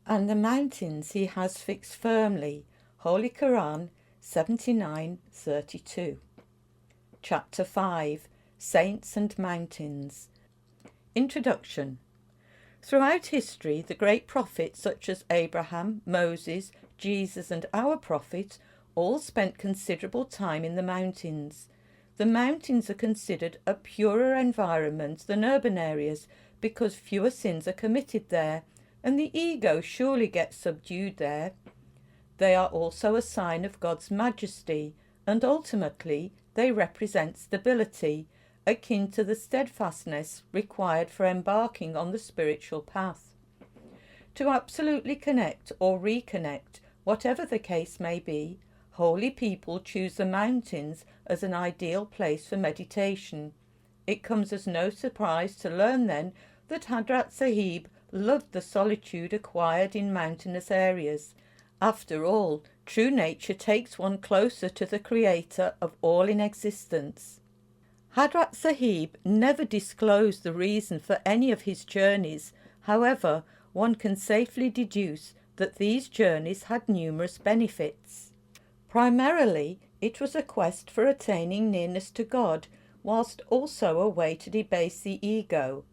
and the mountains he has fixed firmly. Holy Quran 79:32. Chapter 5. Saints and Mountains. Introduction. Throughout history, the great prophets such as Abraham, Moses, Jesus and our prophet all spent considerable time in the mountains. The mountains are considered a purer environment than urban areas because fewer sins are committed there, and the ego surely gets subdued there. They are also a sign of God's majesty, and ultimately they represent stability, akin to the steadfastness required for embarking on the spiritual path. To absolutely connect or reconnect, whatever the case may be, holy people choose the mountains as an ideal place for meditation. It comes as no surprise to learn then that Hadrat Sahib loved the solitude acquired in mountainous areas. After all, true nature takes one closer to the Creator of all in existence. Hadrat Sahib never disclosed the reason for any of his journeys. However, one can safely deduce that these journeys had numerous benefits. Primarily, it was a quest for attaining nearness to God, whilst also a way to debase the ego.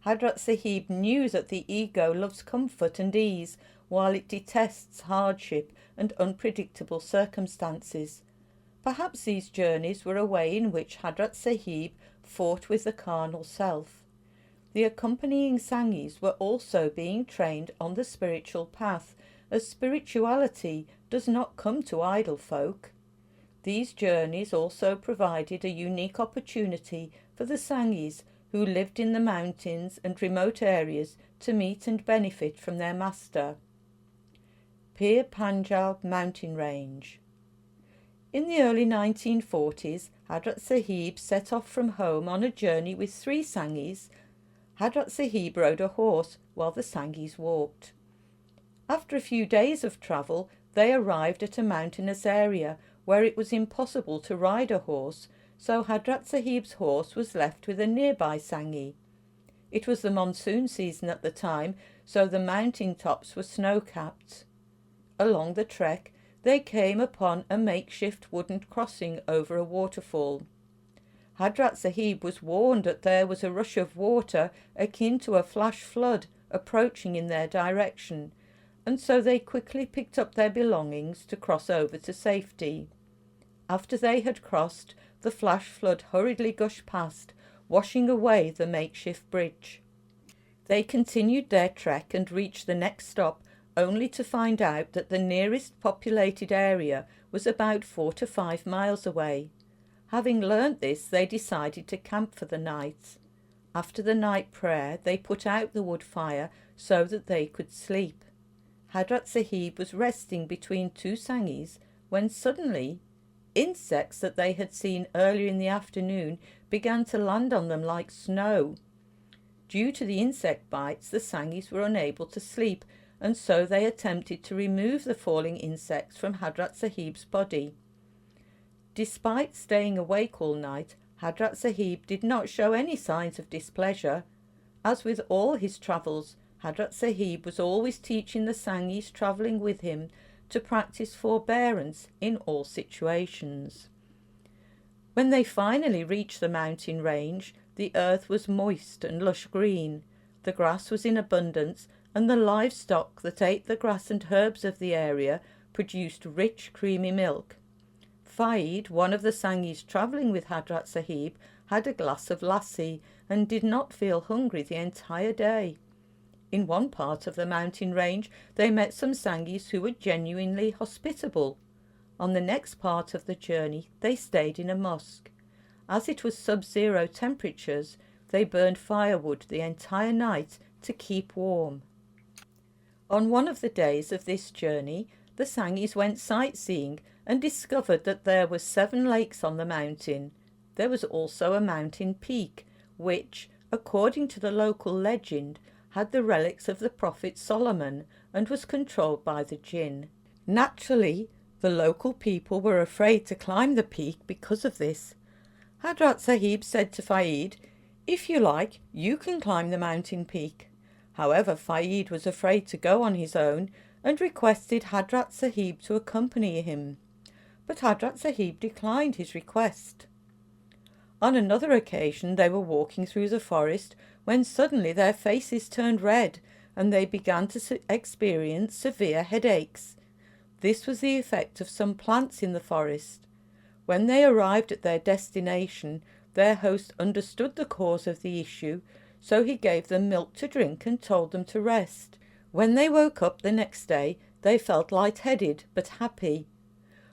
Hadrat Sahib knew that the ego loves comfort and ease, while it detests hardship and unpredictable circumstances. Perhaps these journeys were a way in which Hadrat Sahib fought with the carnal self. The accompanying Sangis were also being trained on the spiritual path, as spirituality does not come to idle folk. These journeys also provided a unique opportunity for the Sangis who lived in the mountains and remote areas to meet and benefit from their master. Pir Panjab Mountain Range. In the early 1940s, Hadrat Sahib set off from home on a journey with 3 Sangis. Hadrat Sahib rode a horse while the Sangis walked. After a few days of travel, they arrived at a mountainous area where it was impossible to ride a horse, so Hadrat Sahib's horse was left with a nearby Sangi. It was the monsoon season at the time, so the mountain tops were snow-capped. Along the trek, they came upon a makeshift wooden crossing over a waterfall. Hadrat Sahib was warned that there was a rush of water akin to a flash flood approaching in their direction, and so they quickly picked up their belongings to cross over to safety. After they had crossed, the flash flood hurriedly gushed past, washing away the makeshift bridge. They continued their trek and reached the next stop, only to find out that the nearest populated area was about 4 to 5 miles away. Having learnt this, they decided to camp for the night. After the night prayer, they put out the wood fire so that they could sleep. Hadrat Sahib was resting between 2 Sangis when suddenly insects that they had seen earlier in the afternoon began to land on them like snow. Due to the insect bites, the Sangis were unable to sleep, and so they attempted to remove the falling insects from Hadrat Sahib's body. Despite staying awake all night, Hadrat Sahib did not show any signs of displeasure. As with all his travels, Hadrat Sahib was always teaching the Sangis travelling with him to practice forbearance in all situations. When they finally reached the mountain range, the earth was moist and lush green, the grass was in abundance, and the livestock that ate the grass and herbs of the area produced rich, creamy milk. Faid, one of the Sangis travelling with Hadrat Sahib, had a glass of lassi and did not feel hungry the entire day. In one part of the mountain range, they met some Sangis who were genuinely hospitable. On the next part of the journey, they stayed in a mosque. As it was sub-zero temperatures, they burned firewood the entire night to keep warm. On one of the days of this journey, the Sangis went sightseeing and discovered that there were 7 lakes on the mountain. There was also a mountain peak, which, according to the local legend, had the relics of the Prophet Solomon and was controlled by the jinn. Naturally, the local people were afraid to climb the peak because of this. Hadrat Sahib said to Faid, "If you like, you can climb the mountain peak." However, Faiz was afraid to go on his own and requested Hadrat Sahib to accompany him, but Hadrat Sahib declined his request. On another occasion they were walking through the forest when suddenly their faces turned red and they began to experience severe headaches. This was the effect of some plants in the forest. When they arrived at their destination, their host understood the cause of the issue, so he gave them milk to drink and told them to rest. When they woke up the next day, they felt lightheaded but happy.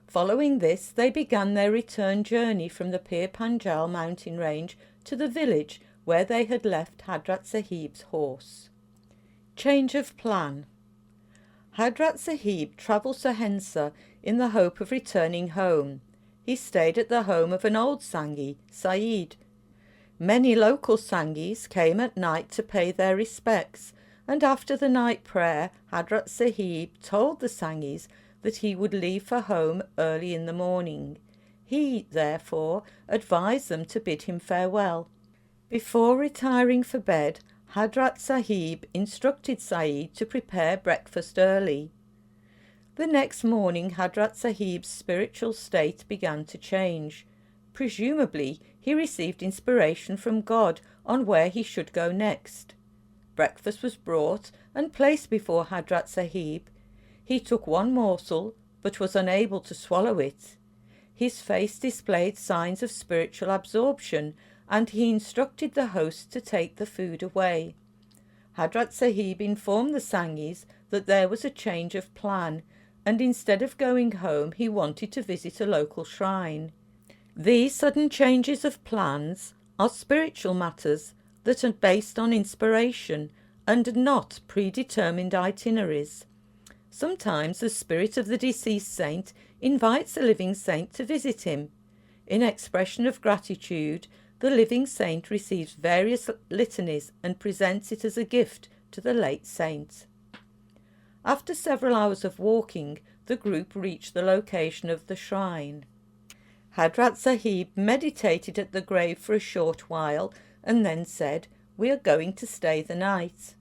Following this, they began their return journey from the Pir Panjal mountain range to the village where they had left Hadrat Sahib's horse. Change of plan. Hadrat Sahib travelled to Hensa in the hope of returning home. He stayed at the home of an old Sanghi, Saeed. Many local Sanghis came at night to pay their respects, and after the night prayer, Hadrat Sahib told the Sanghis that he would leave for home early in the morning. He, therefore, advised them to bid him farewell. Before retiring for bed, Hadrat Sahib instructed Saeed to prepare breakfast early. The next morning Hadrat Sahib's spiritual state began to change. Presumably, he received inspiration from God on where he should go next. Breakfast was brought and placed before Hadrat Sahib. He took one morsel, but was unable to swallow it. His face displayed signs of spiritual absorption, and he instructed the host to take the food away. Hadrat Sahib informed the Sanghis that there was a change of plan, and instead of going home he wanted to visit a local shrine. These sudden changes of plans are spiritual matters that are based on inspiration and not predetermined itineraries. Sometimes the spirit of the deceased saint invites the living saint to visit him. In expression of gratitude, the living saint receives various litanies and presents it as a gift to the late saint. After several hours of walking, the group reached the location of the shrine. Hadrat Sahib meditated at the grave for a short while and then said, "We are going to stay the night."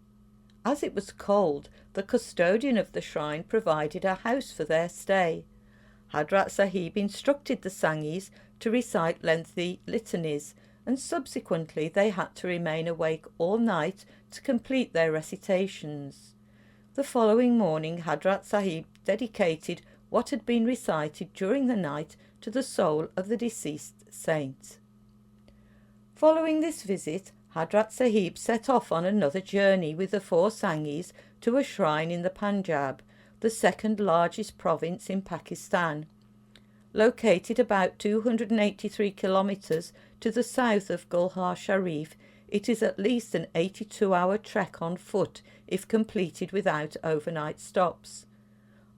As it was cold, the custodian of the shrine provided a house for their stay. Hadrat Sahib instructed the Sanghis to recite lengthy litanies, and subsequently they had to remain awake all night to complete their recitations. The following morning Hadrat Sahib dedicated what had been recited during the night to the soul of the deceased saint. Following this visit, Hadrat Sahib set off on another journey with the 4 Sanghis to a shrine in the Punjab, the second largest province in Pakistan. Located about 283 kilometres to the south of Gulhar Sharif, it is at least an 82-hour trek on foot if completed without overnight stops.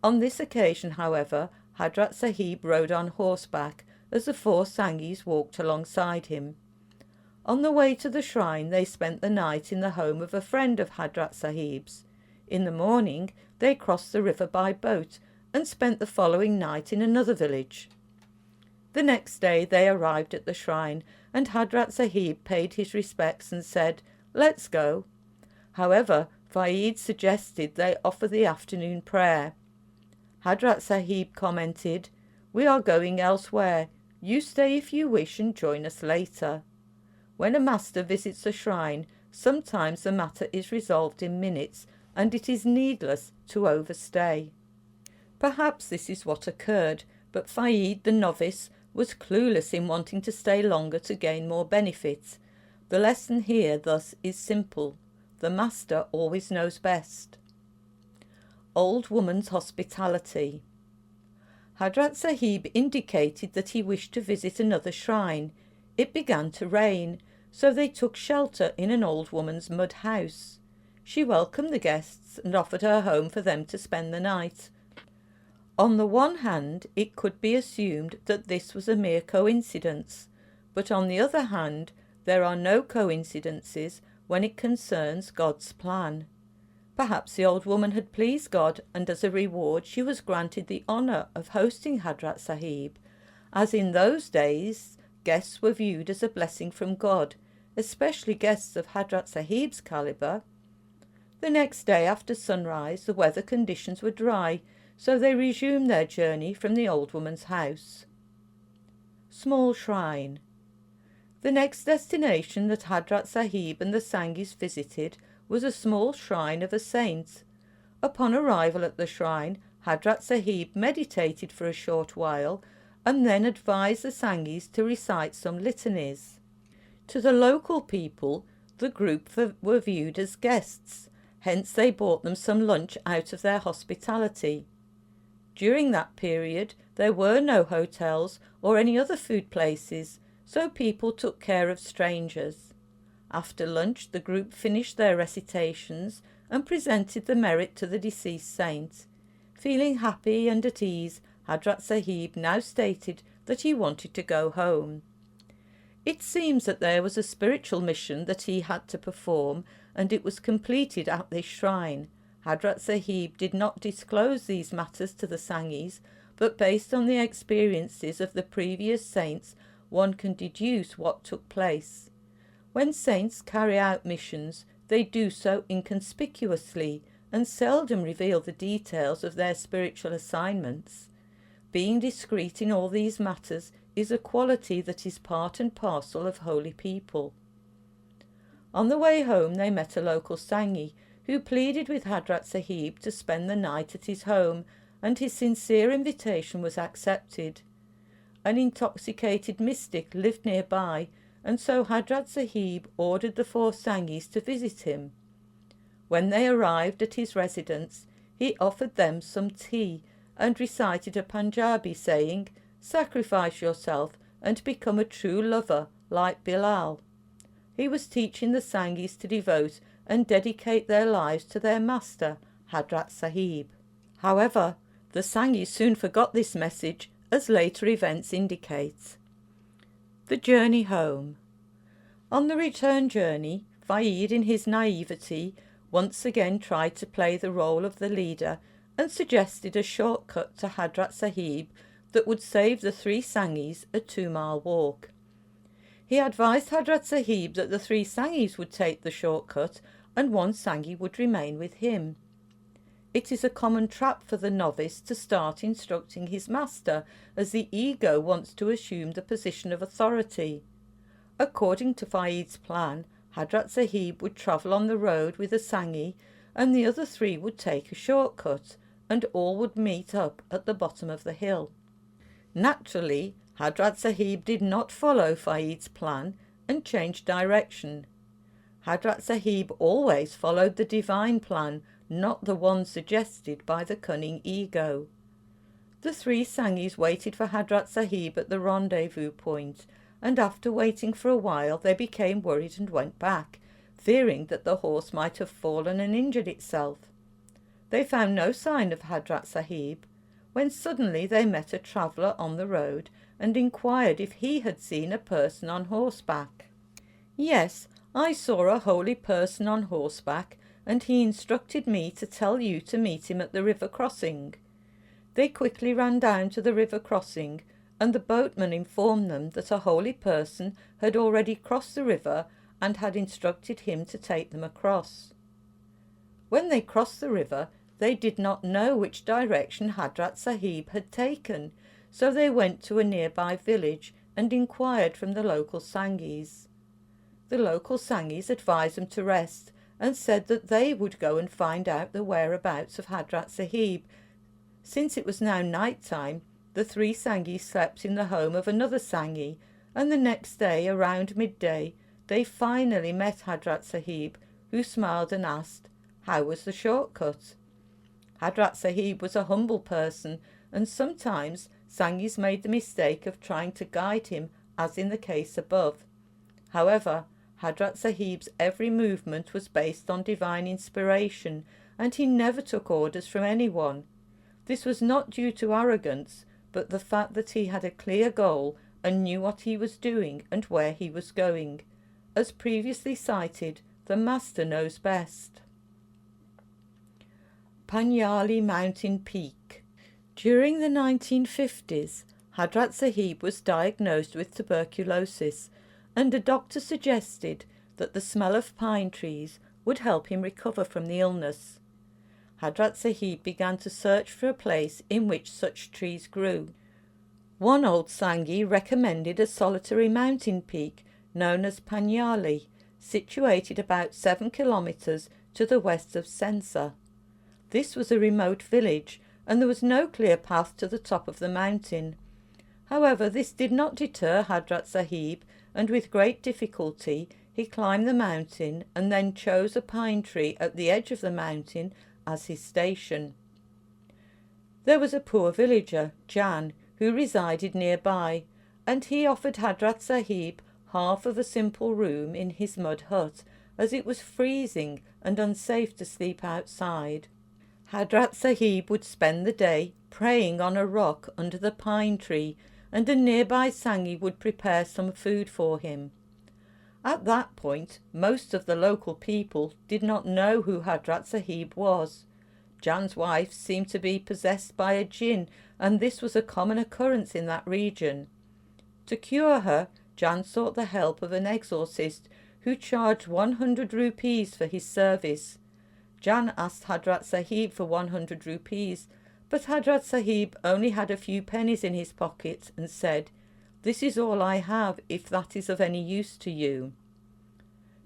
On this occasion, however, Hadrat Sahib rode on horseback as the 4 Sanghis walked alongside him. On the way to the shrine they spent the night in the home of a friend of Hadrat Sahib's. In the morning they crossed the river by boat and spent the following night in another village. The next day they arrived at the shrine, and Hadrat Sahib paid his respects and said, "Let's go." However, Faiz suggested they offer the afternoon prayer. Hadrat Sahib commented, "We are going elsewhere. You stay if you wish and join us later." When a master visits a shrine, sometimes the matter is resolved in minutes, and it is needless to overstay. Perhaps this is what occurred, but Faiz the novice was clueless in wanting to stay longer to gain more benefits. The lesson here thus is simple. The master always knows best. Old woman's hospitality. Hadrat Sahib indicated that he wished to visit another shrine. It began to rain, so they took shelter in an old woman's mud house. She welcomed the guests and offered her home for them to spend the night. On the one hand, it could be assumed that this was a mere coincidence, but on the other hand, there are no coincidences when it concerns God's plan. Perhaps the old woman had pleased God, and as a reward she was granted the honour of hosting Hadrat Sahib, as in those days guests were viewed as a blessing from God, especially guests of Hadrat Sahib's calibre. The next day after sunrise the weather conditions were dry, so they resumed their journey from the old woman's house. Small Shrine. The next destination that Hadrat Sahib and the Sanghis visited was a small shrine of a saint. Upon arrival at the shrine, Hadrat Sahib meditated for a short while and then advised the Sanghis to recite some litanies. To the local people, the group were viewed as guests, hence they bought them some lunch out of their hospitality. During that period, there were no hotels or any other food places, so people took care of strangers. After lunch, the group finished their recitations and presented the merit to the deceased saint. Feeling happy and at ease, Hadrat Sahib now stated that he wanted to go home. It seems that there was a spiritual mission that he had to perform, and it was completed at this shrine. Hadrat Sahib did not disclose these matters to the Sanghis, but based on the experiences of the previous saints, one can deduce what took place. When saints carry out missions, they do so inconspicuously and seldom reveal the details of their spiritual assignments. Being discreet in all these matters is a quality that is part and parcel of holy people. On the way home they met a local Sanghi who pleaded with Hadrat Sahib to spend the night at his home, and his sincere invitation was accepted. An intoxicated mystic lived nearby, and so Hadrat Sahib ordered the 4 Sanghis to visit him. When they arrived at his residence, he offered them some tea and recited a Punjabi saying, "Sacrifice yourself and become a true lover like Bilal." He was teaching the Sanghis to devote and dedicate their lives to their master, Hadrat Sahib. However, the Sanghis soon forgot this message, as later events indicate. The journey home. On the return journey, Faiz, in his naivety, once again tried to play the role of the leader and suggested a shortcut to Hadrat Sahib that would save the 3 Sanghis a 2-mile walk. He advised Hadrat Sahib that the 3 Sanghis would take the shortcut and 1 Sanghi would remain with him. It is a common trap for the novice to start instructing his master, as the ego wants to assume the position of authority. According to Faiz's plan, Hadrat Sahib would travel on the road with a Sanghi, and the other 3 would take a shortcut, and all would meet up at the bottom of the hill. Naturally, Hadrat Sahib did not follow Faiz's plan and changed direction. Hadrat Sahib always followed the divine plan, not the one suggested by the cunning ego. The 3 Sanghis waited for Hadrat Sahib at the rendezvous point, and after waiting for a while they became worried and went back, fearing that the horse might have fallen and injured itself. They found no sign of Hadrat Sahib, when suddenly they met a traveller on the road and inquired if he had seen a person on horseback. "Yes, I saw a holy person on horseback, and he instructed me to tell you to meet him at the river crossing." They quickly ran down to the river crossing, and the boatman informed them that a holy person had already crossed the river and had instructed him to take them across. When they crossed the river, they did not know which direction Hadrat Sahib had taken, so they went to a nearby village and inquired from the local Sanghis. The local Sanghis advised them to rest, and said that they would go and find out the whereabouts of Hadrat Sahib. Since it was now night time, the 3 Sanghis slept in the home of another Sanghi, and the next day, around midday, they finally met Hadrat Sahib, who smiled and asked, "How was the shortcut?" Hadrat Sahib was a humble person, and sometimes Sanghis made the mistake of trying to guide him, as in the case above. However, Hadrat Sahib's every movement was based on divine inspiration, and he never took orders from anyone. This was not due to arrogance, but the fact that he had a clear goal and knew what he was doing and where he was going. As previously cited, the Master knows best. Panyali Mountain Peak. During the 1950s, Hadrat Sahib was diagnosed with tuberculosis, and a doctor suggested that the smell of pine trees would help him recover from the illness. Hadrat Sahib began to search for a place in which such trees grew. One old Sanghi recommended a solitary mountain peak known as Panjali, situated about 7 kilometres to the west of Sensa. This was a remote village, and there was no clear path to the top of the mountain. However, this did not deter Hadrat Sahib, and with great difficulty he climbed the mountain and then chose a pine tree at the edge of the mountain as his station. There was a poor villager, Jan, who resided nearby, and he offered Hadrat Sahib half of a simple room in his mud hut, as it was freezing and unsafe to sleep outside. Hadrat Sahib would spend the day praying on a rock under the pine tree, and a nearby Sanghi would prepare some food for him. At that point, most of the local people did not know who Hadrat Sahib was. Jan's wife seemed to be possessed by a jinn, and this was a common occurrence in that region. To cure her, Jan sought the help of an exorcist who charged 100 rupees for his service. Jan asked Hadrat Sahib for 100 rupees, but Hadrat Sahib only had a few pennies in his pocket and said, "This is all I have, if that is of any use to you."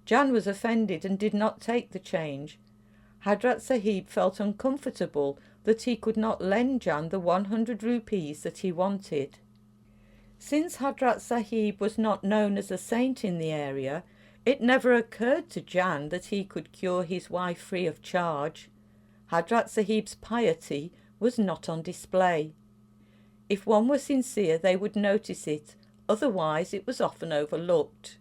Jan was offended and did not take the change. Hadrat Sahib felt uncomfortable that he could not lend Jan the 100 rupees that he wanted. Since Hadrat Sahib was not known as a saint in the area, it never occurred to Jan that he could cure his wife free of charge. Hadrat Sahib's piety was not on display. If one were sincere, they would notice it, otherwise it was often overlooked.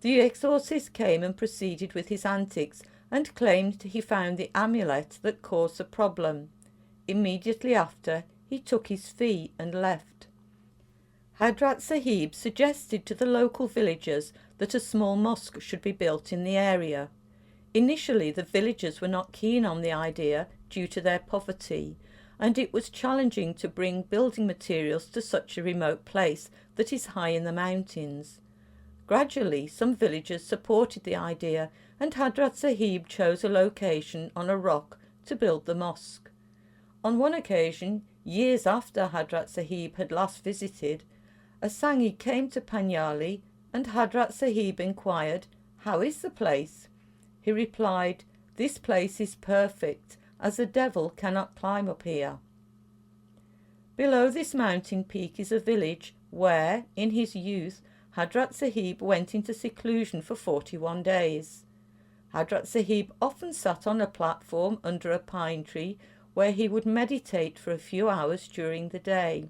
The exorcist came and proceeded with his antics and claimed he found the amulet that caused the problem. Immediately after, he took his fee and left. Hadrat Sahib suggested to the local villagers that a small mosque should be built in the area. Initially, the villagers were not keen on the idea due to their poverty, and it was challenging to bring building materials to such a remote place that is high in the mountains. Gradually, some villagers supported the idea, and Hadrat Sahib chose a location on a rock to build the mosque. On one occasion, years after Hadrat Sahib had last visited, a Sanghi came to Panjali, and Hadrat Sahib inquired, "How is the place?" He replied, "This place is perfect, as the devil cannot climb up here." Below this mountain peak is a village where, in his youth, Hadrat Sahib went into seclusion for 41 days. Hadrat Sahib often sat on a platform under a pine tree where he would meditate for a few hours during the day.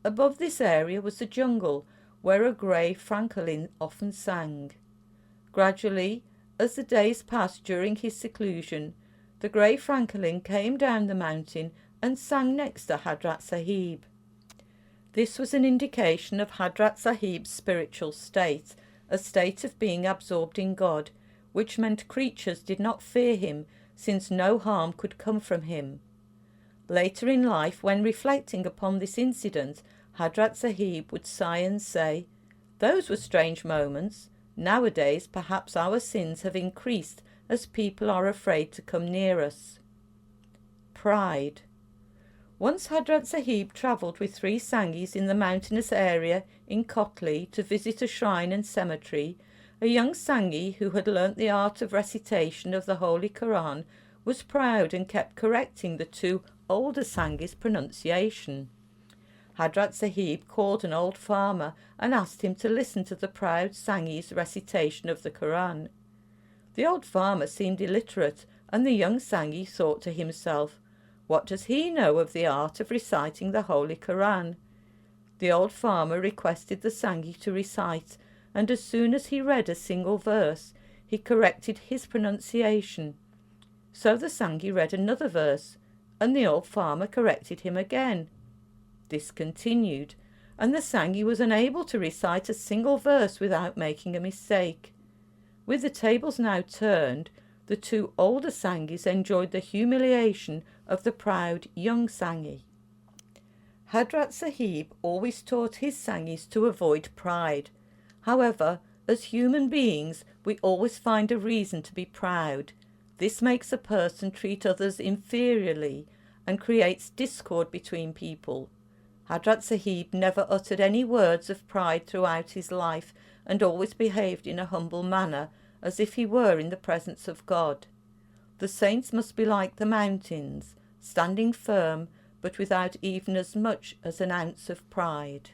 Above this area was the jungle, where a grey francolin often sang. Gradually, as the days passed during his seclusion, the grey francolin came down the mountain and sang next to Hadrat Sahib. This was an indication of Hadrat Sahib's spiritual state, a state of being absorbed in God, which meant creatures did not fear him, since no harm could come from him. Later in life, when reflecting upon this incident, Hadrat Sahib would sigh and say, "Those were strange moments. Nowadays, perhaps our sins have increased as people are afraid to come near us." Pride. Once Hadrat Sahib travelled with 3 Sanghis in the mountainous area in Kotli to visit a shrine and cemetery. A young Sanghi who had learnt the art of recitation of the Holy Quran was proud and kept correcting the 2 older Sanghis' pronunciation. Hadrat Sahib called an old farmer and asked him to listen to the proud Sanghi's recitation of the Quran. The old farmer seemed illiterate, and the young Sanghi thought to himself, "What does he know of the art of reciting the Holy Quran?" The old farmer requested the Sanghi to recite, and as soon as he read a single verse, he corrected his pronunciation. So the Sanghi read another verse, and the old farmer corrected him again. This continued, and the Sanghi was unable to recite a single verse without making a mistake. With the tables now turned, the 2 older Sanghis enjoyed the humiliation of the proud young Sanghi. Hadrat Sahib always taught his Sanghis to avoid pride. However, As human beings, we always find a reason to be proud. This makes a person treat others inferiorly and creates discord between people. Hadrat Sahib never uttered any words of pride throughout his life and always behaved in a humble manner, as if he were in the presence of God. The saints must be like the mountains, standing firm, but without even as much as an ounce of pride.